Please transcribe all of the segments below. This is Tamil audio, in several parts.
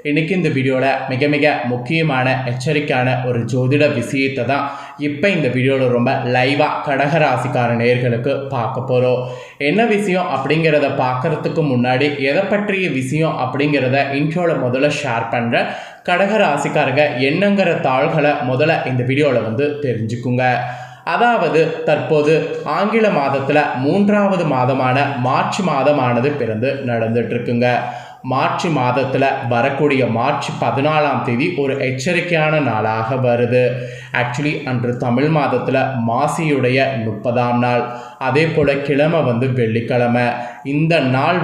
இன்றைக்கி இந்த வீடியோவில் மிக மிக முக்கியமான எச்சரிக்கையான ஒரு ஜோதிட விஷயத்தை தான் இப்போ இந்த வீடியோவில் ரொம்ப லைவாக கடகராசிக்கார நேயர்களுக்கு பார்க்க போகிறோம். என்ன விஷயம் அப்படிங்கிறத பார்க்குறதுக்கு முன்னாடி எதை பற்றிய விஷயம் அப்படிங்கிறத இன்ட்ரோவில் முதல்ல ஷேர் பண்ணுறேன். கடகராசிக்காரங்க என்னங்கிற தாள்களை முதல்ல இந்த வீடியோவில் தெரிஞ்சுக்குங்க. அதாவது தற்போது ஆங்கில மாதத்தில் 3வது மாதமான மார்ச் மாதமானது பிறந்து நடந்துட்டுருக்குங்க. மார்ச் மாதத்தில் வரக்கூடிய மார்ச் 14ஆம் தேதி ஒரு எச்சரிக்கையான நாளாக வருது. ஆக்சுவலி அன்று தமிழ் மாதத்தில் மாசியுடைய 30ஆம் நாள், அதே போல் கிழமை வெள்ளிக்கிழமை. இந்த நாள்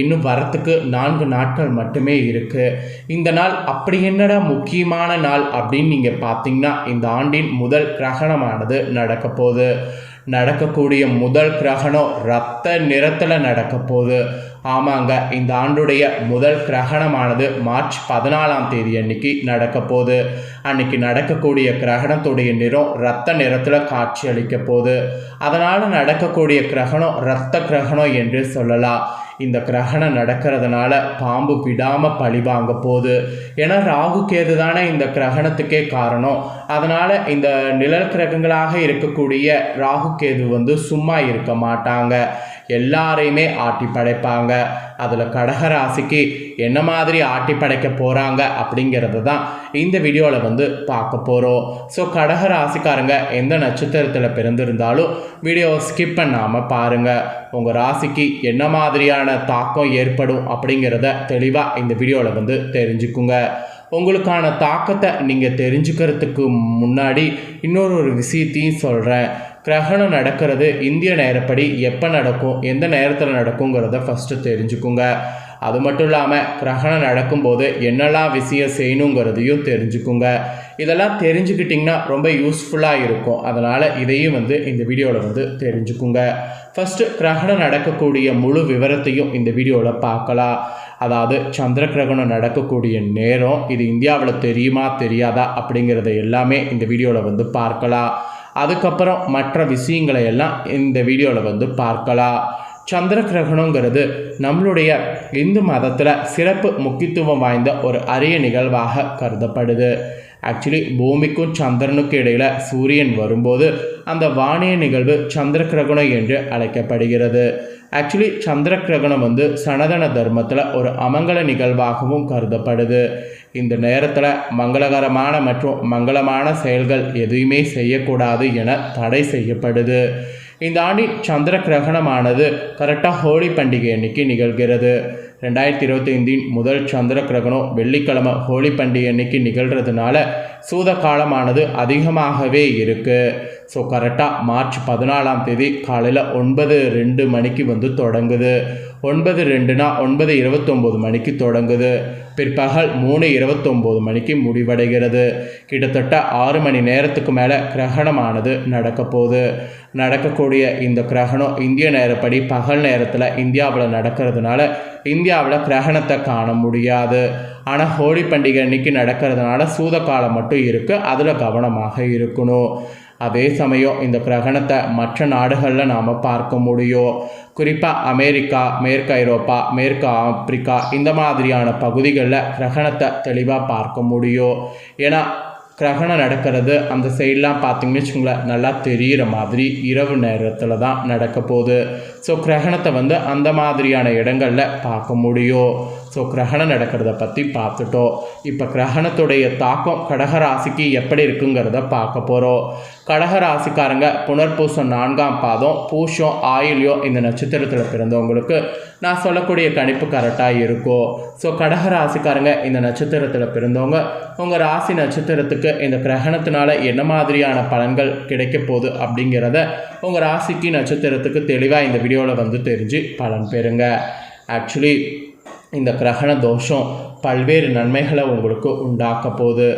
இன்னும் வரத்துக்கு 4 நாட்கள் மட்டுமே இருக்குது. இந்த நாள் அப்படி என்னடா முக்கியமான நாள் அப்படின்னு நீங்கள் பார்த்தீங்கன்னா, இந்த ஆண்டின் முதல் கிரகணமானது நடக்க போகுது. நடக்கக்கூடிய முதல் கிரகணம் இரத்த நிறத்தில் நடக்க போகுது. ஆமாங்க, இந்த ஆண்டுடைய முதல் கிரகணமானது மார்ச் 14ஆம் தேதி அன்னைக்கு நடக்க போகுது. அன்னைக்கு நடக்கக்கூடிய கிரகணத்துடைய நிறம் இரத்த நிறத்தில் காட்சி அளிக்க போகுது. அதனால் நடக்கக்கூடிய கிரகணம் இரத்த கிரகணம் என்று சொல்லலாம். இந்த கிரகணம் நடக்கிறதுனால பாம்பு விடாமல் பழி வாங்க போகுது. ஏன்னா ராகு கேது தானே இந்த கிரகணத்துக்கே காரணம். அதனால் இந்த நிழல் கிரகங்களாக இருக்கக்கூடிய ராகு கேது சும்மா இருக்க மாட்டாங்க, எல்லாரையுமே ஆட்டி படைப்பாங்க. அதில் கடகராசிக்கு என்ன மாதிரி ஆட்டி படைக்க போகிறாங்க அப்படிங்கிறது தான் இந்த வீடியோவில் பார்க்க போகிறோம். ஸோ கடகராசிக்காரங்க எந்த நட்சத்திரத்தில் பிறந்திருந்தாலும் வீடியோவை ஸ்கிப் பண்ணாமல் பாருங்கள். உங்கள் ராசிக்கு என்ன மாதிரியான தாக்கம் ஏற்படும் அப்படிங்கிறத தெளிவாக இந்த வீடியோவில் தெரிஞ்சுக்குங்க. உங்களுக்கான தாக்கத்தை நீங்கள் தெரிஞ்சுக்கிறதுக்கு முன்னாடி இன்னொரு விஷயத்தையும் சொல்கிறேன். கிரகணம் நடக்கிறது இந்திய நேரப்படி எப்போ நடக்கும், எந்த நேரத்தில் நடக்குங்கிறத ஃபஸ்ட்டு தெரிஞ்சுக்குங்க. அது மட்டும் இல்லாமல் கிரகணம் நடக்கும்போது என்னெல்லாம் விஷயம் செய்யணுங்கிறதையும் தெரிஞ்சுக்குங்க. இதெல்லாம் தெரிஞ்சுக்கிட்டிங்கன்னா ரொம்ப யூஸ்ஃபுல்லாக இருக்கும். அதனால் இதையும் இந்த வீடியோவில் தெரிஞ்சுக்குங்க. ஃபஸ்ட்டு கிரகணம் நடக்கக்கூடிய முழு விவரத்தையும் இந்த வீடியோவில் பார்க்கலாம். அதாவது சந்திர கிரகணம் நடக்கக்கூடிய நேரம், இது இந்தியாவில் தெரியுமா தெரியாதா அப்படிங்கிறத எல்லாமே இந்த வீடியோவில் பார்க்கலாம். அதுக்கப்புறம் மற்ற விஷயங்களை எல்லாம் இந்த வீடியோவில் பார்க்கலாம். சந்திர கிரகணங்கிறது நம்மளுடைய இந்து மதத்தில் சிறப்பு முக்கியத்துவம் வாய்ந்த ஒரு அரிய நிகழ்வாக கருதப்படுது. ஆக்சுவலி பூமிக்கும் சந்திரனுக்கு இடையில் சூரியன் வரும்போது அந்த வானிய நிகழ்வு சந்திர கிரகணம் என்று அழைக்கப்படுகிறது. ஆக்சுவலி சந்திர கிரகணம் சனாதன தர்மத்தில் ஒரு அமங்கல நிகழ்வாகவும் கருதப்படுது. இந்த நேரத்தில் மங்களகரமான மற்றும் மங்களமான செயல்கள் எதுவுமே செய்யக்கூடாது என தடை செய்யப்படுது. இந்த ஆண்டின் சந்திர கிரகணமானது கரெக்டாக ஹோலி பண்டிகை அன்னைக்கு நிகழ்கிறது. 2025 முதல் சந்திர கிரகணம் வெள்ளிக்கிழமை ஹோலி பண்டிகை அன்னைக்கு நிகழ்கிறதுனால சூத காலமானது அதிகமாகவே இருக்குது. ஸோ கரெக்டாக மார்ச் 14ஆம் தேதி காலையில் 9:02 மணிக்கு தொடங்குது. 9:02னா 9:29 மணிக்கு தொடங்குது. பிற்பகல் 3:29 மணிக்கு முடிவடைகிறது. கிட்டத்தட்ட 6 மணி நேரத்துக்கு மேலே கிரகணமானது நடக்க போகுது. நடக்கக்கூடிய இந்த கிரகணம் இந்திய நேரப்படி பகல் நேரத்தில் இந்தியாவில் நடக்கிறதுனால இந்தியாவில் கிரகணத்தை காண முடியாது. ஆனால் ஹோலி பண்டிகை அன்னைக்கு நடக்கிறதுனால சூத காலம் மட்டும் இருக்குது, அதில் கவனமாக இருக்கணும். அதே சமயம் இந்த கிரகணத்தை மற்ற நாடுகளில் நாம் பார்க்க முடியும். குறிப்பாக அமெரிக்கா, மேற்கு ஐரோப்பா, மேற்கு ஆப்பிரிக்கா இந்த மாதிரியான பகுதிகளில் கிரகணத்தை தெளிவாக பார்க்க முடியும். ஏன்னா கிரகணம் நடக்கிறது அந்த சைட்லாம் பார்த்திங்கன்னு வச்சுக்கோங்களேன், நல்லா தெரிகிற மாதிரி இரவு நேரத்தில் தான் நடக்க போகுது. ஸோ கிரகணத்தை அந்த மாதிரியான இடங்களில் பார்க்க முடியும். ஸோ கிரகணம் நடக்கிறத பற்றி பார்த்துட்டோம். இப்போ கிரகணத்துடைய தாக்கம் கடகராசிக்கு எப்படி இருக்குங்கிறத பார்க்க போகிறோம். கடகராசிக்காரங்க புனர்பூசம் 4ஆம் பாதம், பூஷம், ஆயில்யம் இந்த நட்சத்திரத்தில் பிறந்தவங்களுக்கு நான் சொல்லக்கூடிய கணிப்பு கரெக்டாக இருக்கும். ஸோ கடகராசிக்காரங்க இந்த நட்சத்திரத்தில் பிறந்தவங்க உங்கள் ராசி நட்சத்திரத்துக்கு இந்த கிரகணத்தினால என்ன மாதிரியான பலன்கள் கிடைக்க போகுது அப்படிங்கிறத உங்கள் ராசிக்கு நட்சத்திரத்துக்கு தெளிவாக இந்த வீடியோவில் தெரிஞ்சு பலன் பெறுங்க. ஆக்சுவலி இந்த கிரகண தோஷம் பல்வேறு நன்மைகளை உங்களுக்கு உண்டாக்க போகுது.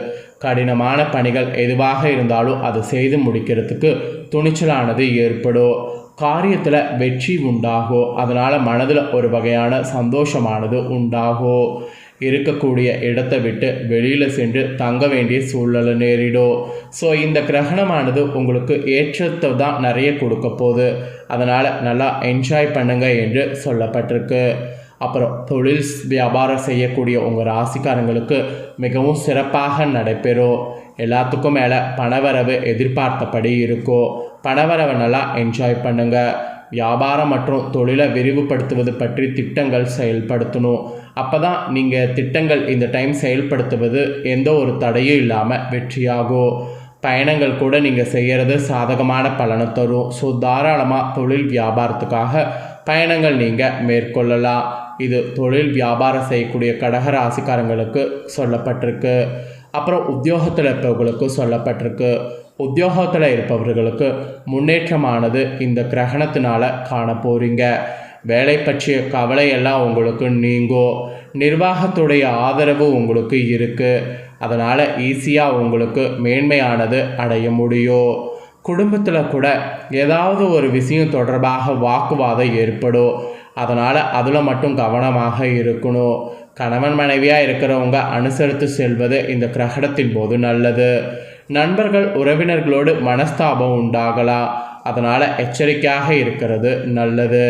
கடினமான பணிகள் எதுவாக இருந்தாலும் அதை செய்து முடிக்கிறதுக்கு துணிச்சலானது ஏற்படும். காரியத்தில் வெற்றி உண்டாகும். அதனால் மனதில் ஒரு வகையான சந்தோஷமானது உண்டாகும். இருக்கக்கூடிய இடத்தை விட்டு வெளியில் சென்று தங்க வேண்டிய சூழ்நிலை நேரிடும். ஸோ இந்த கிரகணமானது உங்களுக்கு ஏற்றத்தை தான் நிறைய கொடுக்க போகுது. அதனால் நல்லா என்ஜாய் பண்ணுங்க என்று சொல்லப்பட்டிருக்கு. அப்புறம் தொழில் வியாபாரம் செய்யக்கூடிய உங்கள் ராசிக்காரங்களுக்கு மிகவும் சிறப்பாக நடைபெறும். எல்லாத்துக்கும் மேலே பணவரவு எதிர்பார்த்தபடி இருக்கும். பணவரவை நல்லா என்ஜாய் பண்ணுங்கள். வியாபாரம் மற்றும் தொழிலை விரிவுபடுத்துவது பற்றி திட்டங்கள் செயல்படுத்தணும். அப்போ தான் நீங்கள் திட்டங்கள் இந்த டைம் செயல்படுத்துவது எந்த ஒரு தடையும் இல்லாமல் வெற்றியாகும். பயணங்கள் கூட நீங்கள் செய்கிறது சாதகமான பலனை தரும். ஸோ தாராளமாக தொழில் வியாபாரத்துக்காக பயணங்கள் நீங்கள் மேற்கொள்ளலாம். இது தொழில் வியாபாரம் செய்யக்கூடிய கடக ராசிக்காரங்களுக்கு சொல்லப்பட்டிருக்கு. அப்புறம் உத்தியோகத்தில் இருப்பவர்களுக்கு சொல்லப்பட்டிருக்கு. உத்தியோகத்தில் இருப்பவர்களுக்கு முன்னேற்றமானது இந்த கிரகணத்தினால் காண போகிறீங்க. வேலை பற்றிய கவலையெல்லாம் உங்களுக்கு நீங்கும். நிர்வாகத்துடைய ஆதரவு உங்களுக்கு இருக்குது. அதனால் ஈஸியாக உங்களுக்கு மேன்மையானது அடைய முடியும். குடும்பத்தில் கூட ஏதாவது ஒரு விஷயம் தொடர்பாக வாக்குவாதம் ஏற்படும். அதனால் அதில் மட்டும் கவனமாக இருக்கணும். கணவன் மனைவியாக இருக்கிறவங்க அனுசரித்து செல்வது இந்த கிரகணத்தின் போது நல்லது. நண்பர்கள் உறவினர்களோடு மனஸ்தாபம் உண்டாகலாம். அதனால் எச்சரிக்கையாக இருக்கிறது நல்லது.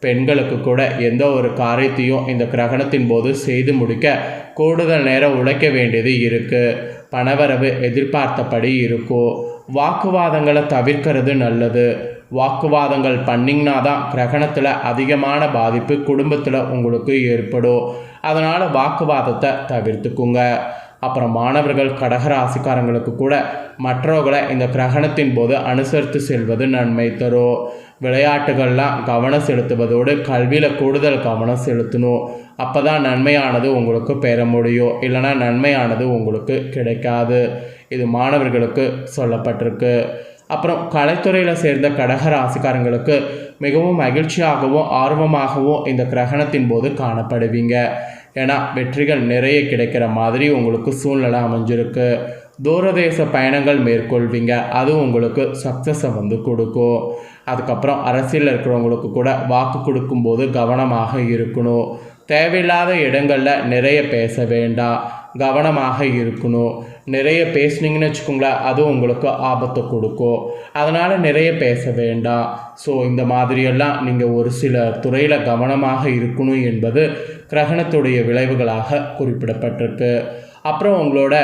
பெண்களுக்கு கூட எந்த ஒரு காரியத்தையும் இந்த கிரகணத்தின் போது செய்து முடிக்க கூடுதல் நேரம் உழைக்க வேண்டியது இருக்குது. பணவரவு எதிர்பார்த்தபடி இருக்கும். வாக்குவாதங்களை தவிர்க்கிறது நல்லது. வாக்குவாதங்கள் பண்ணிங்கன்னா தான் கிரகணத்தில் அதிகமான பாதிப்பு குடும்பத்தில் உங்களுக்கு ஏற்படும். அதனால் வாக்குவாதத்தை தவிர்த்துக்குங்க. அப்புறம் மாணவர்கள் கடகராசிக்காரங்களுக்கு கூட மற்றவர்களை இந்த கிரகணத்தின் போது அனுசரித்து செல்வது நன்மை தரும். விளையாட்டுகள்லாம் கவனம் செலுத்துவதோடு கல்வியில் கூடுதல் கவனம் செலுத்தணும். அப்போ தான் நன்மையானது உங்களுக்கு பெற முடியும். இல்லைனா நன்மையானது உங்களுக்கு கிடைக்காது. இது மாணவர்களுக்கு சொல்லப்பட்டிருக்கு. அப்புறம் கலைத்துறையில் சேர்ந்த கடக ராசிக்காரங்களுக்கு மிகவும் மகிழ்ச்சியாகவும் ஆர்வமாகவும் இந்த கிரகணத்தின் போது காணப்படுவீங்க. ஏன்னா வெற்றிகள் நிறைய கிடைக்கிற மாதிரி உங்களுக்கு சூழ்நிலை அமைஞ்சிருக்கு. தூரதேச பயணங்கள் மேற்கொள்வீங்க. அது உங்களுக்கு சக்ஸஸை கொடுக்கும். அதுக்கப்புறம் அரசியலில் இருக்கிறவங்களுக்கு கூட வாக்கு கொடுக்கும்போது கவனமாக இருக்கணும். தேவையில்லாத இடங்களில் நிறைய பேச வேண்டாம். கவனமாக இருக்கணும். நிறைய பேசுனீங்கன்னு வச்சுக்கோங்களேன், அது உங்களுக்கு ஆபத்தை கொடுக்கும். அதனால் நிறைய பேச வேண்டாம். ஸோ இந்த மாதிரியெல்லாம் நீங்கள் ஒரு சில துறையில் கவனமாக இருக்கணும் என்பது கிரகணத்துடைய விளைவுகளாக குறிப்பிடப்பட்டிருக்கு. அப்புறம் உங்களோட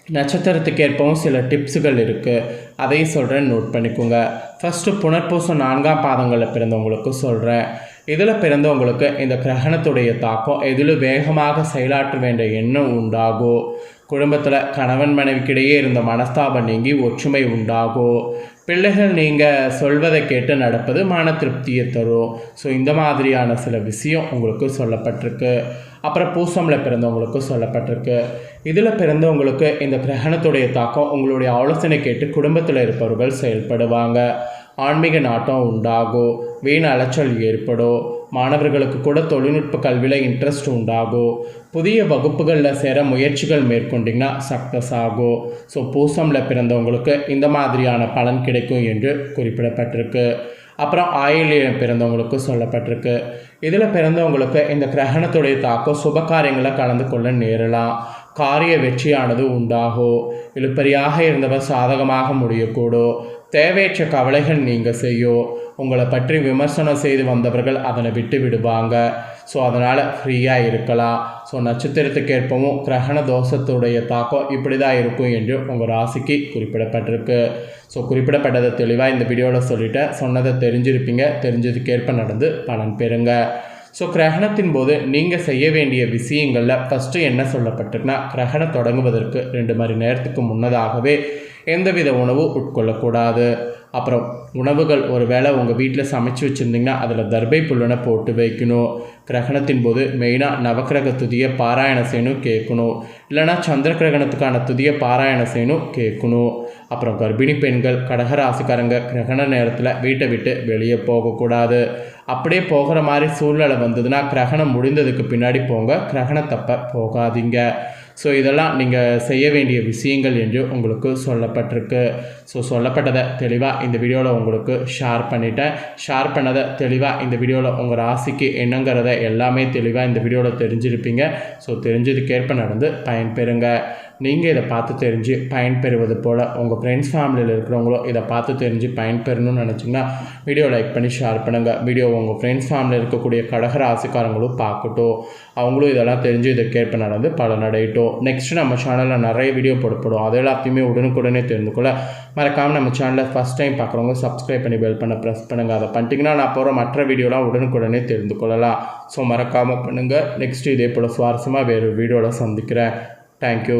நட்சத்திரத்துக்கு ஏற்பவும் சில டிப்ஸுகள் இருக்குது. அதையும் சொல்கிறேன், நோட் பண்ணிக்கோங்க. ஃபஸ்ட்டு புனர்பூசம் 4ஆம் பாதங்களில் பிறந்தவங்களுக்கு சொல்கிறேன். இதில் பிறந்தவங்களுக்கு இந்த கிரகணத்துடைய தாக்கம் இதில் வேகமாக செயலாற்ற வேண்டிய எண்ணம் உண்டாகும். குடும்பத்தில் கணவன் மனைவிக்கிடையே இருந்த மனஸ்தாபம் நீங்கி ஒற்றுமை உண்டாகும். பிள்ளைகள் நீங்கள் சொல்வதை கேட்டு நடப்பது மன திருப்தியை தரும். ஸோ இந்த மாதிரியான சில விஷயம் உங்களுக்கு சொல்லப்பட்டிருக்கு. அப்புறம் பூசமில் பிறந்தவங்களுக்கு சொல்லப்பட்டிருக்கு. இதில் பிறந்தவங்களுக்கு இந்த கிரகணத்துடைய தாக்கம் உங்களுடைய ஆலோசனை கேட்டு குடும்பத்தில் இருப்பவர்கள் செயல்படுவாங்க. ஆன்மீக நாட்டம் உண்டாகும். வீண் அலைச்சல் ஏற்படும். மாணவர்களுக்கு கூட தொழில்நுட்ப கல்வியில் இன்ட்ரெஸ்ட் உண்டாகும். புதிய வகுப்புகளில் சேர முயற்சிகள் மேற்கொண்டிங்கன்னா சக்ஸஸ் ஆகும். ஸோ பூசமில் பிறந்தவங்களுக்கு இந்த மாதிரியான பலன் கிடைக்கும் என்று குறிப்பிடப்பட்டிருக்கு. அப்புறம் ஆயிலில் பிறந்தவங்களுக்கு சொல்லப்பட்டிருக்கு. இதில் பிறந்தவங்களுக்கு இந்த கிரகணத்துடைய தாக்கம் சுபகாரியங்களை கலந்து கொள்ள நேரலாம். காரிய வெற்றியானது உண்டாகும். இழுப்பறியாக இருந்தவர் சாதகமாக முடியக்கூடும். தேவையற்ற கவலைகள் நீங்கள் செய்யும். உங்களை பற்றி விமர்சனம் செய்து வந்தவர்கள் அதனை விட்டு விடுவாங்க. ஸோ அதனால் ஃப்ரீயாக இருக்கலாம். ஸோ நட்சத்திரத்துக்கு ஏற்பவும் கிரகண தோஷத்துடைய தாக்கம் இப்படி தான் இருக்கும் என்று உங்கள் ராசிக்கு குறிப்பிடப்பட்டிருக்கு. ஸோ குறிப்பிடப்பட்டதை தெளிவாக இந்த வீடியோவில் சொல்லிட்டேன். சொன்னதை தெரிஞ்சிருப்பீங்க. தெரிஞ்சதுக்கேற்ப நடந்து பலன் பெறுங்க. ஸோ கிரகணத்தின் போது நீங்கள் செய்ய வேண்டிய விஷயங்களில் ஃபஸ்ட்டு என்ன சொல்லப்பட்டிருக்குன்னா, கிரகணம் தொடங்குவதற்கு 2 மணி நேரத்துக்கு முன்னதாகவே எந்தவித உணவு உட்கொள்ளக்கூடாது. அப்புறம் உணவுகள் ஒரு வேளை உங்கள் வீட்டில் சமைச்சு வச்சுருந்திங்கன்னா அதில் தர்பை புல்லுனை போட்டு வைக்கணும். கிரகணத்தின் போது மெயினாக நவக்கிரக துதியை பாராயணம் செய்யணும், கேட்கணும். இல்லைனா சந்திர கிரகணத்துக்கான துதியை பாராயணம் செய்யணும், கேட்கணும். அப்புறம் கர்ப்பிணி பெண்கள் கடகராசிக்காரங்க கிரகண நேரத்தில் வீட்டை விட்டு வெளியே போகக்கூடாது. அப்படியே போகிற மாதிரி சூழ்நிலை வந்ததுன்னா கிரகணம் முடிந்ததுக்கு பின்னாடி போங்க. கிரகணத்தப்ப போகாதீங்க. ஸோ இதெல்லாம் நீங்கள் செய்ய வேண்டிய விஷயங்கள் என்று உங்களுக்கு சொல்லப்பட்டிருக்கு. ஸோ சொல்லப்பட்டதை தெளிவாக இந்த வீடியோவில் உங்களுக்கு ஷேர் பண்ணிட்டேன். ஷேர் பண்ணதை தெளிவாக இந்த வீடியோவில் உங்கள் ராசிக்கு என்னங்கிறத எல்லாமே தெளிவாக இந்த வீடியோவில் தெரிஞ்சிருப்பீங்க. ஸோ தெரிஞ்சதுக்கேற்ப நடந்து பயன்பெறுங்க. நீங்கள் இதை பார்த்து தெரிஞ்சு பயன்பெறுவது போல் உங்கள் ஃப்ரெண்ட்ஸ் ஃபேமிலியில் இருக்கிறவங்களும் இதை பார்த்து தெரிஞ்சு பயன்பெறணும்னு நினச்சிங்கன்னா வீடியோ லைக் பண்ணி ஷேர் பண்ணுங்கள். வீடியோ உங்கள் ஃப்ரெண்ட்ஸ் ஃபேமிலியில் இருக்கக்கூடிய கடகராசிக்காரங்களும் பார்க்கட்டும், அவங்களும் இதெல்லாம் தெரிஞ்சு இதை கேட்ப நடந்து பலனடையட்டும். நெக்ஸ்ட்டு நம்ம சேனலில் நிறைய வீடியோ போடப்படும், அது எல்லாத்தையுமே உடனுக்குடனே தெரிந்து கொள்ள மறக்காமல் நம்ம சேனலை ஃபஸ்ட் டைம் பார்க்குறவங்க சப்ஸ்கிரைப் பண்ணி பெல் பண்ண ப்ரெஸ் பண்ணுங்கள். அதை பண்ணிட்டீங்கன்னா நான் போகிற மற்ற வீடியோலாம் உடனுக்குடனே தெரிந்து கொள்ளலாம். ஸோ மறக்காமல் பண்ணுங்கள். நெக்ஸ்ட்டு இதே போல் சுவாரஸ்யமாக வேறு வீடியோவில் சந்திக்கிறேன். தேங்க்யூ.